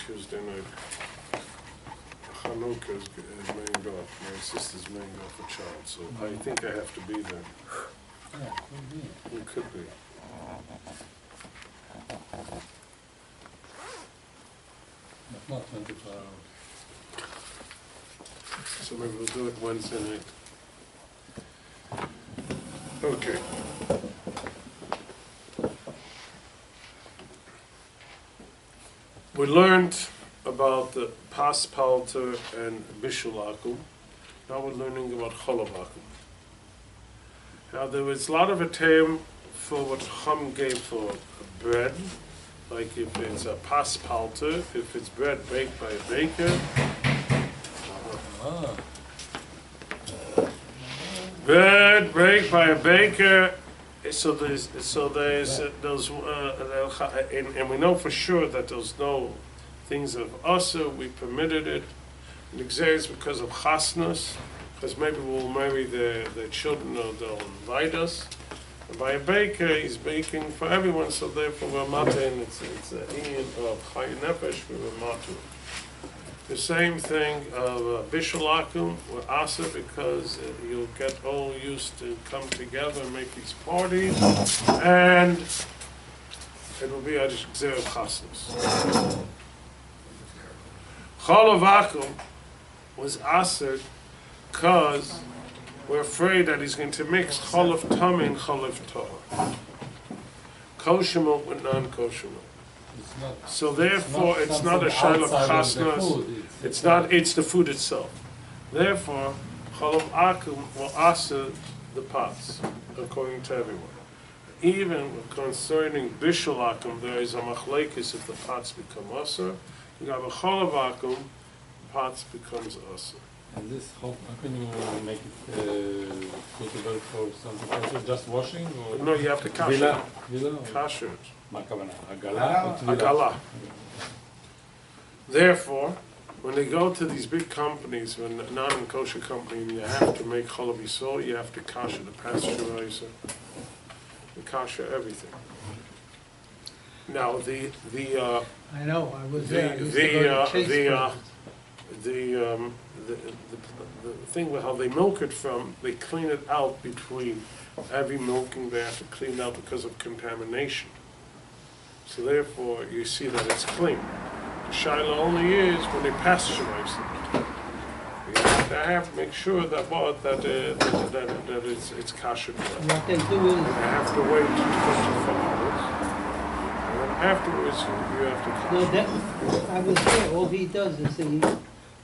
Tuesday night. Chanukah is made off. My sister's made off a child, so I think I have to be there. Yeah, could be. It could be. But not 24 hours. So maybe we'll do it Wednesday night. Okay. We learned about the Pas Palter and Bishul Akum. Now we're learning about Cholov Akum. Now there was a lot of a term for what Chum gave for bread, like if it's a Pas Palter, if it's bread baked by a baker. Ah, Bread baked by a baker. So there's those, and we know for sure that there's no things of usher. We permitted it. It exists because of chasnas, because maybe we'll marry their children or they'll invite us. And by a baker, he's baking for everyone. So therefore, we're mata, and it's an Indian of Chayin Nefesh. We're mata. The same thing of Bishul Akum or Asa, because you'll get all used to come together and make these parties, and it will be a Gzeh of Chasnas. Cholov Akum was Asa because we're afraid that he's going to mix Cholov Tameh and Cholov Torah. Kosher milk with non-kosher milk. So therefore, it's not a shaila of chasnas. It's not. It's the food itself. Therefore, Cholov Akum will asa the pots, according to everyone. Even concerning Bishul Akum, there is a machlekes if the pots become asa. You have a Cholov Akum, pots becomes asa. and this, how can you make it suitable for something else? Just washing or? No, you have to kasher. Vila? Vila? Kasher. מה הכוונה? עגלה או טבילה? Agala. Therefore, when they go to these big companies, when not in kosher company, and you have to make Cholov Yisroel, you have to kasher the pasteurizer, you kasher everything. Now I know, I was there. I used to go to Chase the thing with how they milk it from, they clean it out between every milking. They have to clean it out because of contamination. So therefore, you see that it's clean. The shaila only is when they pasteurize it. You have to make sure that it's kosher. What they do is, You have to wait 24 hours, and then afterwards you have to no, kasher. I was there, all he does is he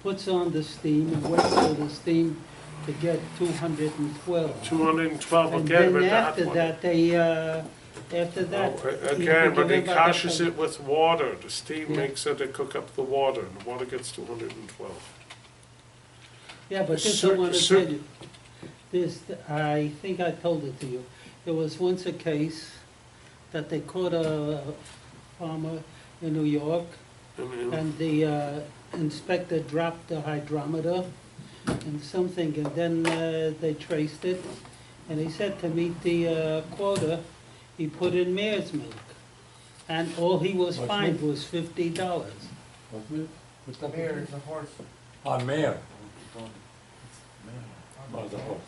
puts on the steam and waits for the steam to get 212. 212 And again, but then the hot after one. that, after that. Oh, you again, but they give it back kashers up. it with water. The steam Yeah. makes it, they cook up the water, and the water gets 212. Yeah, but this I Cer- want to cer- tell you. This, I think I told it to you. There was once a case that they caught a farmer in New York, and the inspector dropped the hydrometer and something, and then they traced it. And he said to meet the quota, he put in mare's milk. And all he was What's fined milk? was $50. What's milk? What's that? Mayor is a horse. Ah, mare. Oh, the horse.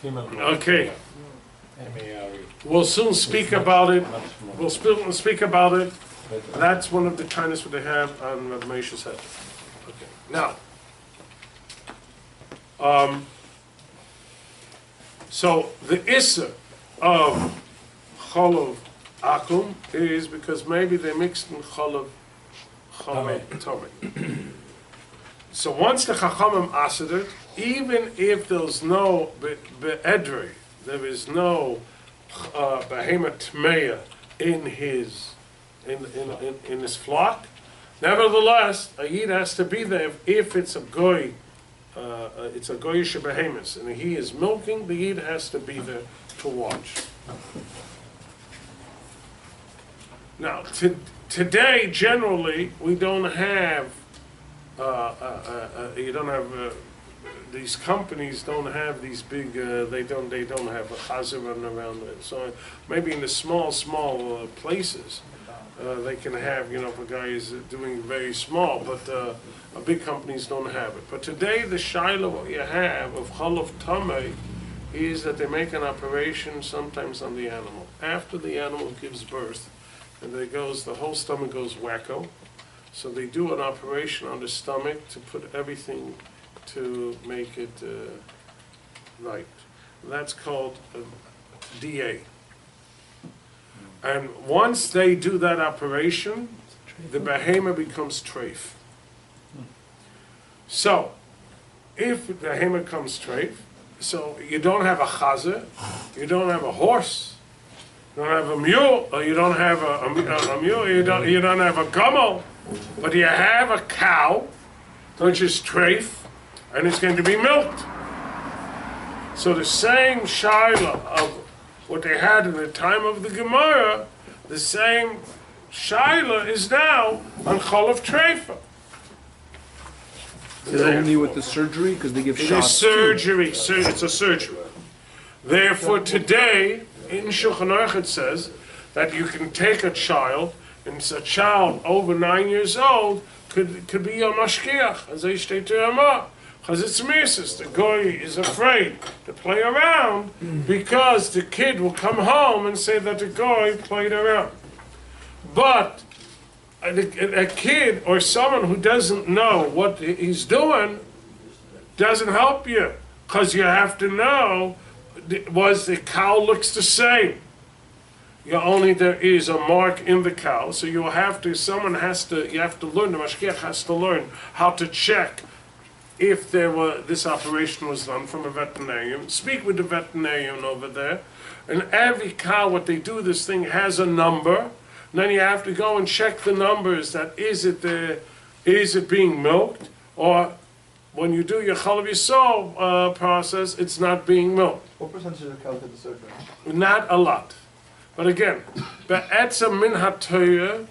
Female. Okay, M-A-R-E. we'll soon speak about it. Much more. We'll speak about it. better. That's one of the kindness that they have on Rav Meisha's head. Okay, now, so the issa of Cholov Akum is because maybe they mixed in Cholov Tameh. So once the Chachamim asked it, even if there's no be'edrei, there is no behemoth tmeya in his flock, nevertheless, a yid has to be there if it's a goy, it's a goyish behemoth, and he is milking, the yid has to be there to watch. Now, today, generally, we don't have, these companies don't have these big, they don't have a chazer running around it. So maybe in the small places, they can have, if a guy is doing very small, but big companies don't have it. But today, the shaila what you have of Cholov Tamei is that they make an operation sometimes on the animal. After the animal gives birth, and the whole stomach goes wacko. So they do an operation on the stomach to put everything to make it right. That's called DA. And once they do that operation, the behemoth becomes treif. So, if the behemoth comes treif, so you don't have a chazer, you don't have a horse, you don't have a mule, or you don't have a mule, you don't have a gummo, but you have a cow, which is treif, and it's going to be milked. So the same shaila of what they had in the time of the Gemara, the same shaila is now on Cholov Treifa. Is it only with the surgery? Because they give It is shots. surgery, it's a surgery. Therefore today, in Shulchan Aruch it says that you can take a child, and a child over 9 years old could be a mashkiach, as they state to Ramah. Because it's mises. The guy is afraid to play around because the kid will come home and say that the guy played around. But a kid or someone who doesn't know what he's doing doesn't help you. Because you have to know, was the cow looks the same. There is a mark in the cow. So you have to learn, the mashkiach has to learn how to check if this operation was done from a veterinarian. Speak with the veterinarian over there. And every cow, what they do, this thing has a number. And then you have to go and check the numbers. That is it being milked, or when you do your Cholov Yisroel process, it's not being milked. What percentage of the cows did the surgery? Not a lot. But again, be'etzem min haTorah,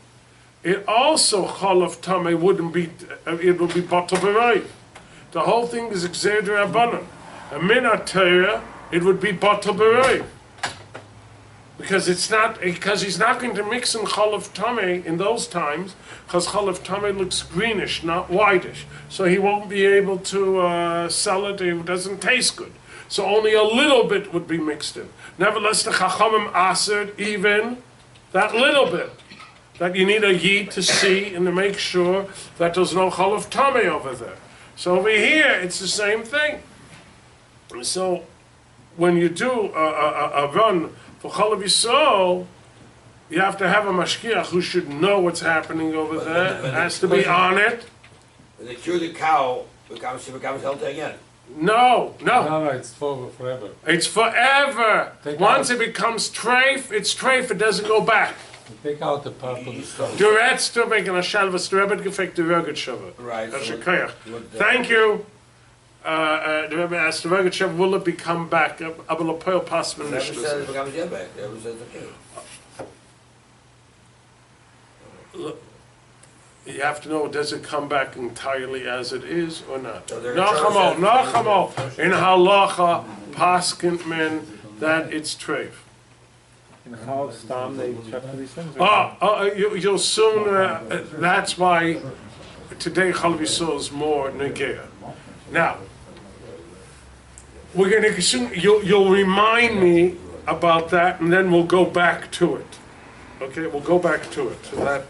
it also Cholov Tamei wouldn't be. It would be batal b'rayv. The whole thing is Gzeir D'Rabbanan. And min haTorah, it would be batal b'rayv. Because he's not going to mix in Cholov Tamei in those times, because Cholov Tamei looks greenish, not whitish. So he won't be able to sell it, it doesn't taste good. So only a little bit would be mixed in. Nevertheless, the Chachamim asered even that little bit. That you need a yid to see and to make sure that there's no Cholov Tamei over there. So over here, it's the same thing. So when you do a run for Cholov Yisroel, you have to have a mashkiach who should know what's happening over there. It has to be on it. When they cure the cow, she becomes healthy again. No. No, it's forever. It's forever. Once it becomes treif, it's treif. It doesn't go back. Take out the part of the stomach. Du redst du wegen a Shalvas, der Rebbe hat gefragt, der Rögetschöver. Right. Das ist ein Koyach. Thank you. The Rebbe asked, the Rögetschöver, will it become back? Aber the Poel Passman Never nicht. said it becomes yeah back. Never said it's okay. You have to know, does it come back entirely as it is or not? So they're Nachamo. In halacha, paskint men, that it's treif. And how stam they check for these things? You'll soon, that's why today Cholov Yisroel is more negea. Now, we're going to soon, you'll remind me about that, and then we'll go back to it. Okay, we'll go back to it, to that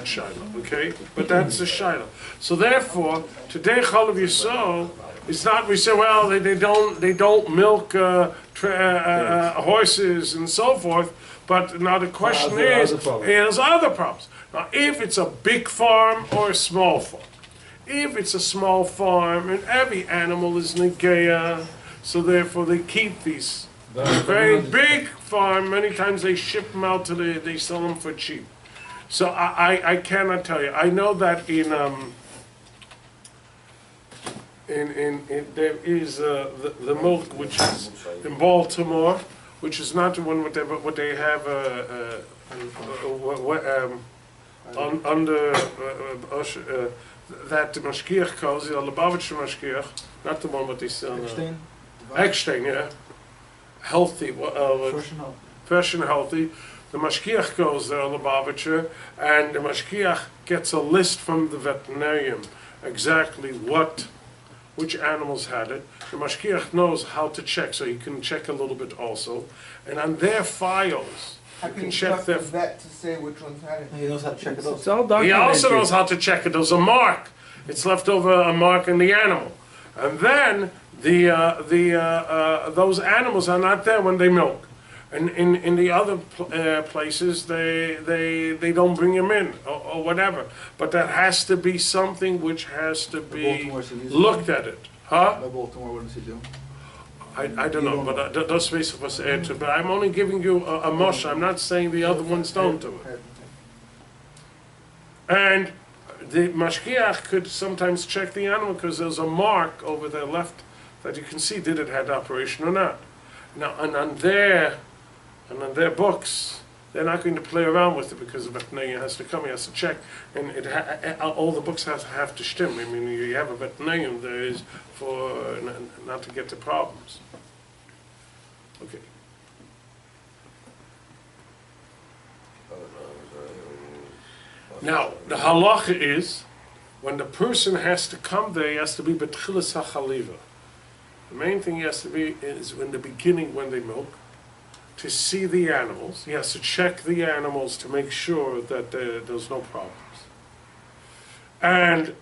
shaila. Okay, but that's the shaila. So therefore, today Cholov Yisroel, it's not. We say, well, they don't milk horses and so forth. But now the question is, there's other problems. Now, if it's a big farm or a small farm, if it's a small farm and every animal is negea, so therefore they keep these. Very big farm, many times they ship them out they sell them for cheap. So I cannot tell you. I know that there is the milk which is in Baltimore, which is not the one what they have under that the mashkiach calls the Lubavitcher mashkiach, not the one what they sell. Eckstein, yeah. Healthy, fresh and healthy. the mashgiach goes there, the Lubavitcher, and the mashgiach gets a list from the veterinarian exactly which animals had it. The mashgiach knows how to check, so he can check a little bit also. And on their files, How you can can you check trust their. the vet to say which ones had it? He knows how to check it out. It's all He documented. also knows how to check it. There's a mark. It's left over a mark in the animal, and then those animals are not there when they milk. And in the other places, they don't bring them in or whatever. But that has to be something which has to be Baltimore should use it. looked at it, huh? By Baltimore, what does he do? I don't know, but that's basically what's answered. But I'm only giving you a mush. I'm not saying the other ones don't do it. And the mashgiach could sometimes check the animal because there's a mark over their left that you can see did it had operation or not. Now, and on their books, they're not going to play around with it because the veterinarian has to come, he has to check, and all the books have to stem. I mean, you have a veterinarian there is for not to get to problems. Okay. Now, the halacha is, when the person has to come there, he has to be betchilas hachaliva. The main thing he has to be is in the beginning when they milk, to see the animals. He has to check the animals to make sure that there's no problems. And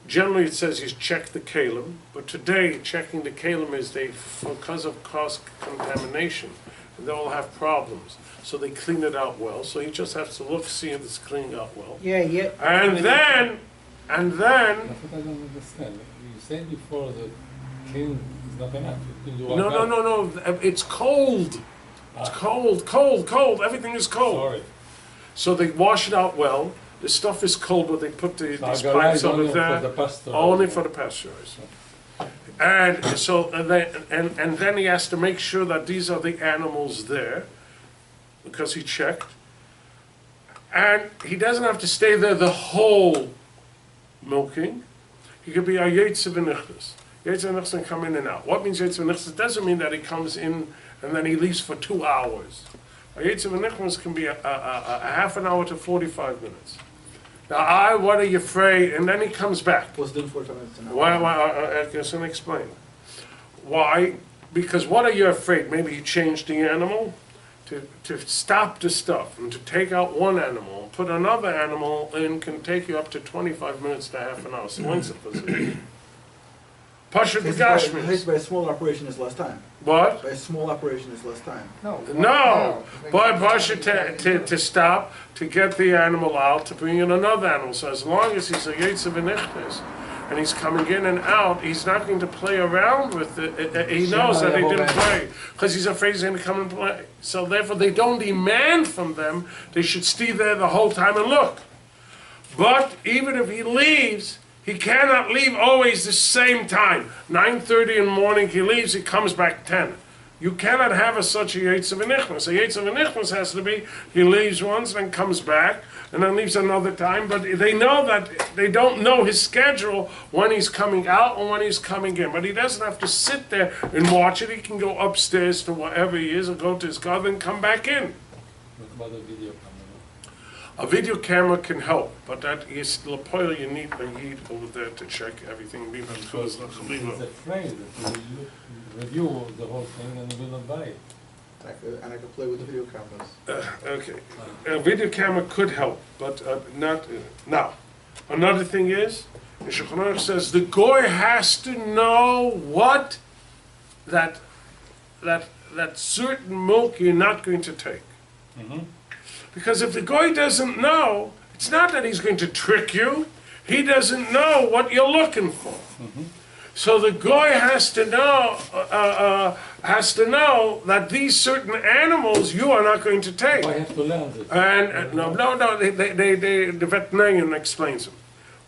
generally it says you check the kalim, but today checking the kalim is because of cross-contamination, they all have problems. So they clean it out well. So he just has to look, see if it's cleaning out well. Yeah, yeah. And then, That's what I don't understand. You said before that clean is not enough. You can do all that. no, it's cold. It's cold. Everything is cold. Sorry. So they wash it out well. The stuff is cold, but they put these So pipes over only there. for the pasture. Only for the pasteurized. And so, and then he has to make sure that these are the animals there, because he checked. And he doesn't have to stay there the whole milking. He could be a yetzer v'nichnas. Yetzer v'nichnas can come in and out. What means yetzer v'nichnas? It doesn't mean that he comes in and then he leaves for 2 hours. A yetzer v'nichnas can be a half an hour to 45 minutes. Now, what are you afraid? And then he comes back. What's doing 45 minutes an hour? Why? I can explain. Why? Because what are you afraid? Maybe you change the animal to stop the stuff and to take out one animal, put another animal in can take you up to 25 minutes to half an hour. So when's it? Pasha B'Gashmis. By a small operation is less time. What? By a small operation is less time. No, but Pasha to stop, to get the animal out, to bring in another animal. So as long as he's a Yetzer V'Nichnas, and he's coming in and out, he's not going to play around with it. He knows that he didn't play, because he's afraid he's going to come and play. So therefore, they don't demand from them, they should stay there the whole time and look. But even if he leaves, he cannot leave always the same time. 9:30 in the morning he leaves, he comes back 10. You cannot have such a Yetzer V'Nichnas. A Yetzer V'Nichnas has to be, he leaves once, then comes back, and then leaves another time, but they know that, they don't know his schedule when he's coming out or when he's coming in. But he doesn't have to sit there and watch it. He can go upstairs to wherever he is, or go to his car, then come back in. What about the video camera? A video camera can help, but that is Lapoil, you need a heat over there to check everything. Because he's afraid that he will review the whole thing and will not buy it. And I could play with the video cameras. Okay, a video camera could help, but not now. Another thing is, the Shulchan Aruch says the goy has to know what that certain milk you're not going to take. Mm-hmm. Because if the goy doesn't know, it's not that he's going to trick you. He doesn't know what you're looking for. Mm-hmm. So the goy has to know that these certain animals you are not going to take. I have to learn this. And no, the veterinarian explains them.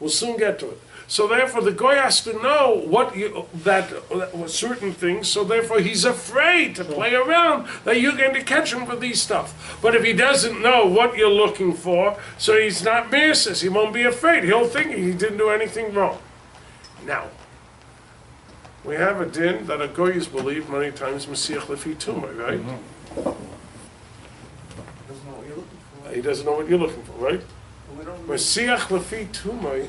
We'll soon get to it. So therefore, the goy has to know that certain things. So therefore, he's afraid to play around that you're going to catch him for these stuff. But if he doesn't know what you're looking for, so he's not mercis. He won't be afraid. He'll think he didn't do anything wrong. Now, we have a din that a goy is believed many times Mesiach Lefi Tumah, right? Doesn't know what you're He doesn't know what you're looking for, right? We don't. Masiach lefi tumai.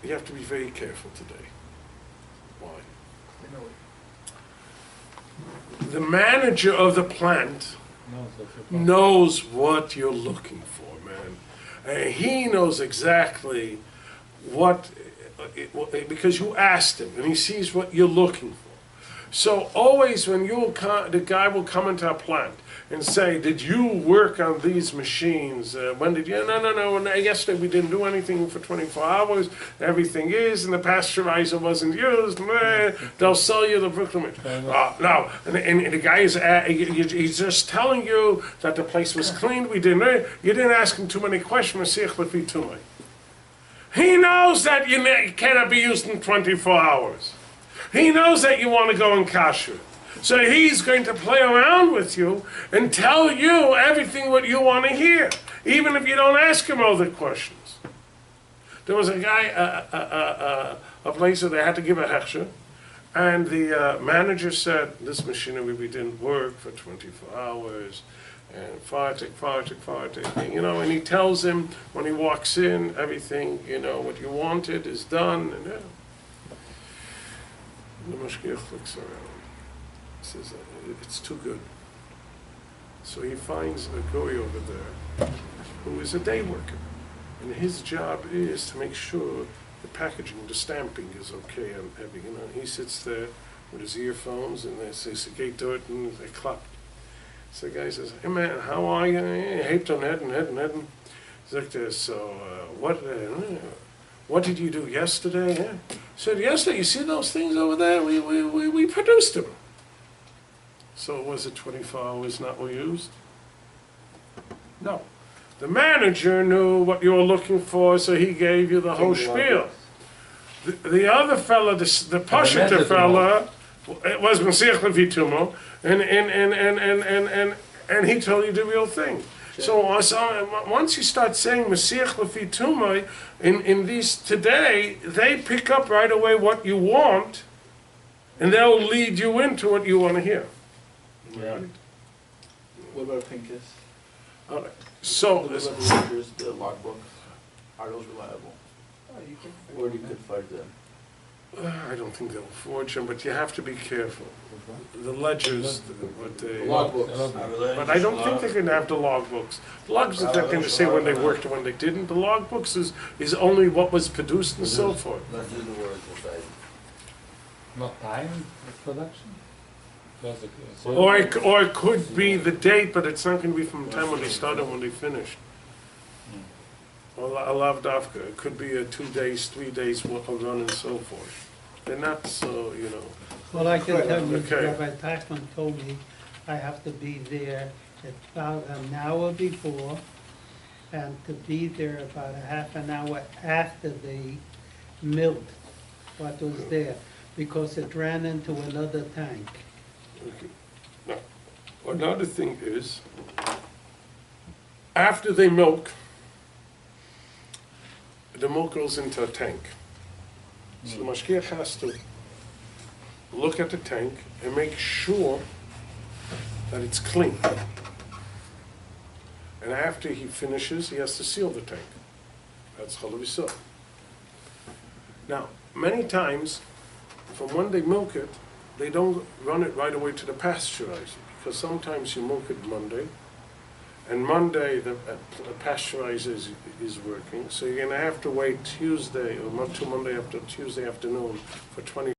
You have to be very careful today. Why? The manager of the plant No, so if you- knows what you're looking for, man. And he knows exactly what, because you asked him, and he sees what you're looking for. So always when the guy will come into a plant and say, did you work on these machines? When did you? No, yesterday we didn't do anything for 24 hours. Everything is, and the pasteurizer wasn't used. They'll sell you the Brooklyn. No, and the guy is, he's just telling you that the place was cleaned. We didn't, you didn't ask him too many questions. He knows that you cannot be used in 24 hours. He knows that you want to go in kasher. So he's going to play around with you and tell you everything what you want to hear, even if you don't ask him all the questions. There was a guy, a place that they had to give a hechsher, and the manager said, this machinery we didn't work for 24 hours, and fartik, you know, and he tells him when he walks in, everything, you know, what you wanted is done, and the mashgiach looks around, says, it's too good. So he finds a guy over there who is a day worker, and his job is to make sure the packaging, the stamping is okay and everything. You know, he sits there with his earphones, and they say, "Segay dort," and they clap. So the guy says, "Hey man, how are you? Hebt on head. He's like this. So what did you do yesterday? Yeah? I said, yesterday, you see those things over there? We produced them. So was it 24 hours not used? No. The manager knew what you were looking for, so he gave you the whole spiel. The other fella, the Pashita fella, it was Masiach Levitumo, and he told you the real thing. So once you start saying Masiach Levitumo, in these today, they pick up right away what you want, and they'll lead you into what you want to hear. Right. What about Pincus? All right. So, The ledgers, the logbooks, are those reliable? Where do you could find them? I don't think they'll forge them, but you have to be careful. The ledgers, what they, Logbooks. but I don't think they're going to have the logbooks. The logbooks are not going to say when they worked and when they didn't. The logbooks is only what was produced and so forth. Let's do the words inside. Not time of production? Because Or it could be the date, but it's not going to be from the time when they started when they finished. Or lavdafka, it could be a 2 days, 3 days run and so forth. They're not so, you know. Well, I can tell you, Okay. Rabbi Tachman told me I have to be there about an hour before, and to be there about a half an hour after they milled what was there, because it ran into another tank. Okay. Now, another thing is, after they milk, the milk goes into a tank. So the mashgiach has to look at the tank and make sure that it's clean. And after he finishes, he has to seal the tank. That's Cholov Yisroel. Now, many times, from when they milk it, they don't run it right away to the pasteurizer, because sometimes you milk it Monday, and Monday the pasteurizer is working, so you're going to have to wait Tuesday, or not till Monday after Tuesday afternoon, for 24